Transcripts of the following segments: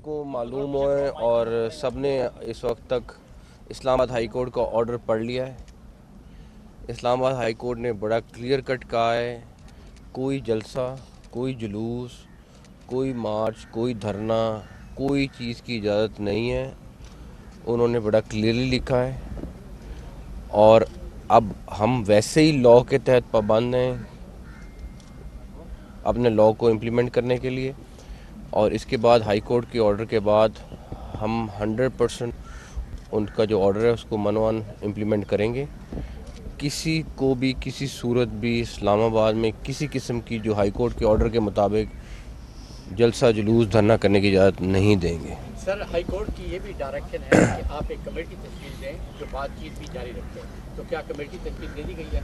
को मालूम हो और सब ने इस वक्त तक इस्लामाबाद हाई कोर्ट का ऑर्डर पढ़ लिया है। इस्लामाबाद हाई कोर्ट ने बड़ा क्लियर कट कहा है, कोई जलसा, कोई जुलूस, कोई मार्च, कोई धरना, कोई चीज़ की इजाज़त नहीं है। उन्होंने बड़ा क्लियरली लिखा है और अब हम वैसे ही लॉ के तहत पाबंद हैं अपने लॉ को इम्प्लीमेंट करने के लिए। और इसके बाद हाई कोर्ट के ऑर्डर के बाद हम 100% उनका जो ऑर्डर है उसको मनवान इम्प्लीमेंट करेंगे। किसी को भी किसी सूरत भी इस्लामाबाद में किसी किस्म की जो हाई कोर्ट के ऑर्डर के मुताबिक जलसा जुलूस धरना करने की इजाज़त नहीं देंगे। सर, हाई कोर्ट की ये भी डायरेक्शन है कि आप एक कमेटी तश्कील दें जो बातचीत भी जारी रखें, तो क्या कमेटी तश्कील दे दी गई है?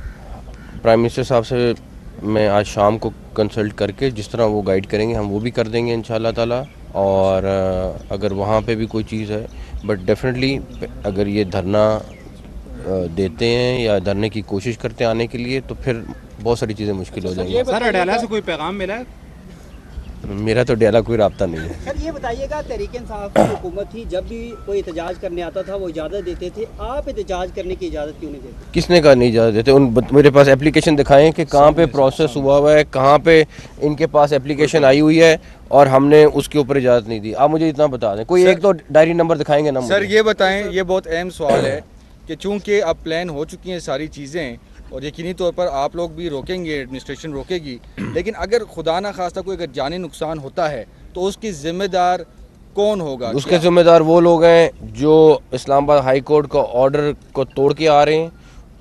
प्राइम मिनिस्टर साहब से मैं आज शाम को कंसल्ट करके जिस तरह वो गाइड करेंगे हम वो भी कर देंगे इंशाल्लाह ताला। और अगर वहाँ पे भी कोई चीज़ है, बट डेफिनेटली अगर ये धरना देते हैं या धरने की कोशिश करते हैं आने के लिए तो फिर बहुत सारी चीज़ें मुश्किल हो जाएंगी। सर, अडाला से कोई पैगाम मिला है? मेरा तो डेला कोई रब्ता नहीं है। सर, ये बताइएगा, तहरीक इंसाफ की हुकूमत थी, जब भी कोई एहतजाज करने आता था वो इजाज़त देते थे, आप एहतजाज करने की इजाज़त क्यों नहीं देते? किसने कहा नहीं इजाज़त देते? मेरे पास एप्लीकेशन दिखाएं कि कहाँ पे प्रोसेस हुआ हुआ है, कहाँ पे इनके पास एप्लीकेशन आई हुई है और हमने उसके ऊपर इजाज़त नहीं दी। आप मुझे इतना बता दें, कोई एक तो डायरी नंबर दिखाएंगे ना? सर ये बताएं, ये बहुत अहम सवाल है कि चूँकि अब प्लान हो चुकी हैं सारी चीज़ें और यकीनी तौर पर आप लोग भी रोकेंगे, एडमिनिस्ट्रेशन रोकेगी, लेकिन अगर खुदा ना खास्ता कोई अगर जानी नुकसान होता है तो उसकी जिम्मेदार कौन होगा? उसके जिम्मेदार वो लोग हैं जो इस्लामाबाद हाई कोर्ट का ऑर्डर को तोड़ के आ रहे हैं।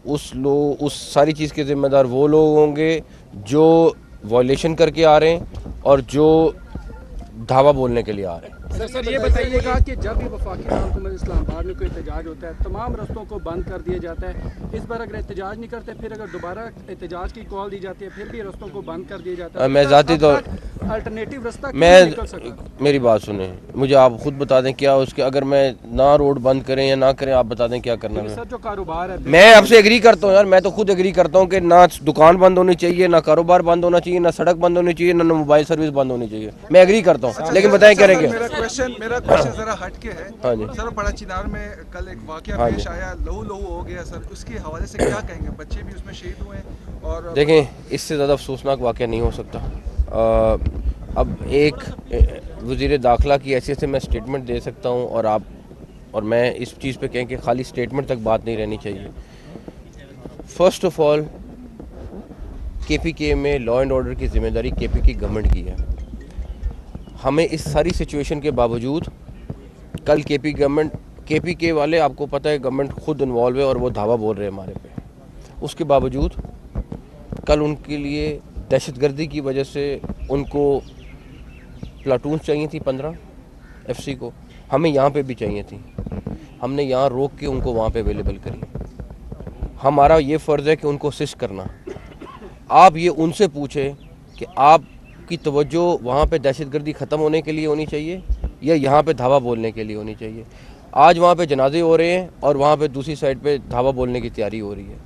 उस सारी चीज़ के जिम्मेदार वो लोग होंगे जो वॉयलेशन करके आ रहे हैं और जो धावा बोलने के लिए आ रहे हैं। सर ये बताइएगा कि जब भी वफाकी हुकूमत इस्लामाबाद में कोई एहतजाज होता है तमाम रास्तों को बंद कर दिया जाता है। इस बार अगर एहतजाज नहीं करते, फिर अगर दोबारा एहतजाज की कॉल दी जाती है, फिर भी रास्तों को बंद कर दिया जाता है। मैं ज़ाती तौर अल्टरनेटिव रास्ता क्यों निकल सका? मेरी बात सुने, मुझे आप खुद बता दें क्या उसके, अगर मैं ना रोड बंद करें या ना करें, आप बता दें क्या करना है। सर जो कारोबार है, मैं आपसे एग्री करता हूँ यार, मैं तो खुद एग्री करता हूँ कि ना दुकान बंद होनी चाहिए, ना कारोबार बंद होना चाहिए, ना सड़क बंद होनी चाहिए, ना मोबाइल सर्विस बंद होनी चाहिए। मैं एग्री करता हूँ, लेकिन बताएं क्या रहेंगे। मेरा क्वेश्चन जरा हट के है। हाँ जी सर, बड़ा चिनार में कल एक वाकया पेश आया, लहू लहू हो गया सर, उसके हवाले से क्या कहेंगे? बच्चे भी उसमें शहीद हुए और देखें, इससे ज़्यादा अफसोसनाक वाकया नहीं हो सकता। अब एक वज़ीर दाखिला की हैसियत से मैं स्टेटमेंट दे सकता हूँ और मैं इस चीज़ पे कहें कि खाली स्टेटमेंट तक बात नहीं रहनी चाहिए। फर्स्ट ऑफ ऑल, KPK में लॉ एंड ऑर्डर की जिम्मेदारी KPK की गवर्नमेंट की है। हमें इस सारी सिचुएशन के बावजूद कल KPK वाले, आपको पता है गवर्नमेंट खुद इन्वॉल्व है और वो धावा बोल रहे हैं हमारे पे। उसके बावजूद कल उनके लिए दहशतगर्दी की वजह से उनको प्लाटून्स चाहिए थी 15 FC को, हमें यहाँ पे भी चाहिए थी। हमने यहाँ रोक के उनको वहाँ पे अवेलेबल करी। हमारा ये फ़र्ज़ है कि उनको असिस्ट करना। आप ये उनसे पूछें कि आपकी तवज्जो वहाँ पे दहशतगर्दी ख़त्म होने के लिए होनी चाहिए या यहाँ पे धावा बोलने के लिए होनी चाहिए। आज वहाँ पे जनाजे हो रहे हैं और वहाँ पे दूसरी साइड पे धावा बोलने की तैयारी हो रही है।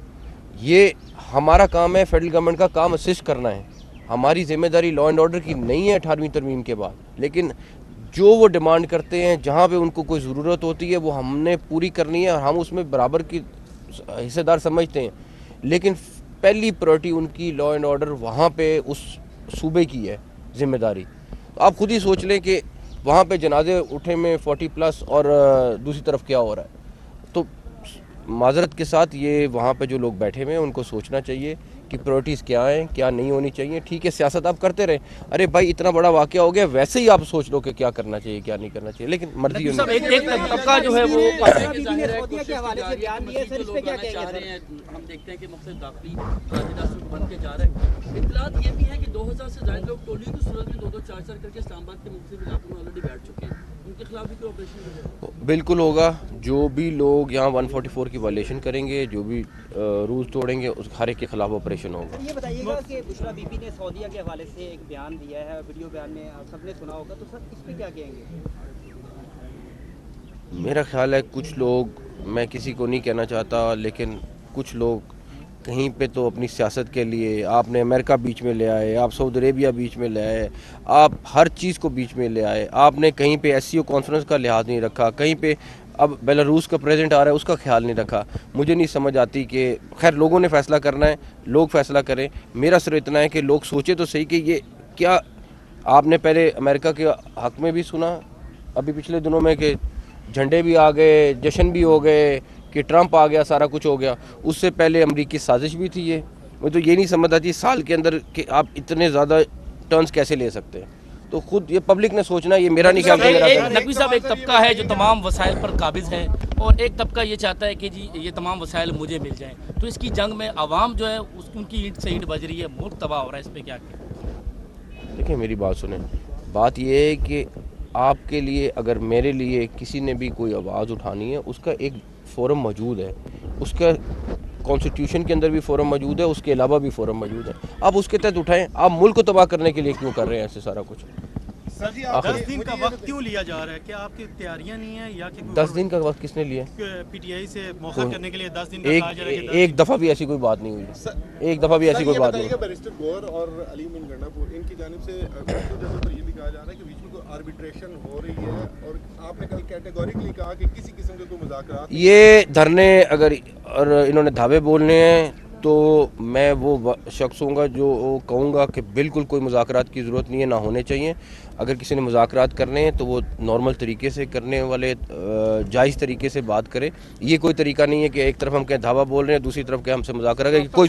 ये हमारा काम है, फेडरल गवर्नमेंट का काम असिस्ट करना है। हमारी जिम्मेदारी लॉ एंड ऑर्डर की नहीं है 18वीं तरमीम के बाद, लेकिन जो वो डिमांड करते हैं, जहाँ पे उनको कोई ज़रूरत होती है, वो हमने पूरी करनी है और हम उसमें बराबर की हिस्सेदार समझते हैं। लेकिन पहली प्रायोरिटी उनकी लॉ एंड ऑर्डर वहाँ पे उस सूबे की है जिम्मेदारी। तो आप खुद ही सोच लें कि वहाँ पे जनाजे उठे में 40+ और दूसरी तरफ क्या हो रहा है। तो माजरत के साथ ये वहाँ पे जो लोग बैठे हुए हैं उनको सोचना चाहिए कि प्रायोरिटीज़ क्या हैं, क्या नहीं होनी चाहिए। ठीक है, सियासत आप करते रहे, अरे भाई इतना बड़ा वाक़या हो गया, वैसे ही आप सोच लो कि क्या करना चाहिए क्या नहीं करना चाहिए, लेकिन मर्जी सब एक तबका जो है वो हम देखते हैं कि मुख्तलिफ दाखिली बन के जा रहे हैं। इत्तलात ये भी है कि 2000 से ज़्यादा लोग टोलियों की सूरत में 2-2 4-4 करके इस्लामाबाद के मुख्तलिफ इलाकों में ऑलरेडी बैठ चुके हैं। उनके खिलाफ भी कोई ऑपरेशन बिल्कुल होगा। जो भी लोग यहाँ 144 की वायलेशन करेंगे, जो भी रूल्स तोड़ेंगे, उस हर एक के खिलाफ ऑपरेशन होगा। ये बताइएगा कि बुशरा बीबी ने सऊदीया के हवाले से एक बयान दिया है, वीडियो बयान में आप सबने सुना होगा, तो सर इस पर क्या कहेंगे? मेरा ख्याल है कुछ लोग, मैं किसी को नहीं कहना चाहता, लेकिन कुछ लोग कहीं पे तो अपनी सियासत के लिए आपने अमेरिका बीच में ले आए, आप सऊदी अरेबिया बीच में ले आए, आप हर चीज़ को बीच में ले आए, आपने कहीं पे SCO कॉन्फ्रेंस का लिहाज नहीं रखा, कहीं पे अब बेलारूस का प्रेसिडेंट आ रहा है उसका ख्याल नहीं रखा। मुझे नहीं समझ आती कि खैर लोगों ने फ़ैसला करना है, लोग फ़ैसला करें। मेरा सिर्फ इतना है कि लोग सोचे तो सही कि ये क्या, आपने पहले अमेरिका के हक़ में भी सुना अभी पिछले दिनों में कि झंडे भी आ गए, जश्न भी हो गए, कि ट्रंप आ गया, सारा कुछ हो गया। उससे पहले अमेरिकी साजिश भी थी ये। मुझे तो ये नहीं समझ आती साल के अंदर कि आप इतने ज़्यादा टर्न्स कैसे ले सकते हैं। तो खुद ये पब्लिक ने सोचना, ये मेरा नहीं ख्याल। नकवी साहब, एक तबका है जो तमाम वसाइल पर काबिज है और एक तबका ये चाहता है कि जी ये तमाम वसाइल मुझे मिल जाएं। तो इसकी जंग में आवाम जो है उनकी ईंट से ईंट बज रही है, मुल्क तबाह हो रहा है, इस पर क्या कहें? देखिए मेरी बात सुने, बात ये है कि आपके लिए, अगर मेरे लिए किसी ने भी कोई आवाज़ उठानी है, उसका एक फ़ोरम मौजूद है, उसका कॉन्स्टिट्यूशन के अंदर भी फ़ोरम मौजूद है, उसके अलावा भी फ़ोरम मौजूद है। आप उसके तहत उठाएं। आप मुल्क को तबाह करने के लिए क्यों कर रहे हैं ऐसे सारा कुछ? सर जी, 10 दिन का वक्त क्यों लिया जा रहा है? क्या आपकी तैयारियां नहीं है या कि 10 दिन का वक्त किसने लिया? PTI से मौका करने के लिए 10 दिन का कहा जा रहा है? एक दफ़ा भी ऐसी कोई बात नहीं हुई, एक दफ़ा भी ऐसी कोई बात नहीं हुई। बैरिस्टर गौर और अली मीन गंडापुर इनकी जानिब से ये भी कहा जा रहा है कि बीच में कोई आर्बिट्रेशन हो रही है और आपने कल कैटेगोरिकली कहा कि किसी किस्म के कोई मुज़ाकरात, ये धरने अगर और इन्होंने धावे बोलने हैं तो मैं वो शख्स हूँगा जो कहूँगा कि बिल्कुल कोई मुज़ाकरात की ज़रूरत नहीं है, ना होने चाहिए। अगर किसी ने मुज़ाकरात करने हैं तो वो नॉर्मल तरीके से करने वाले, जायज़ तरीके से बात करे। ये कोई तरीका नहीं है कि एक तरफ हम कहें धावा बोल रहे हैं, दूसरी तरफ के हमसे मुज़ाकरा करें। कोई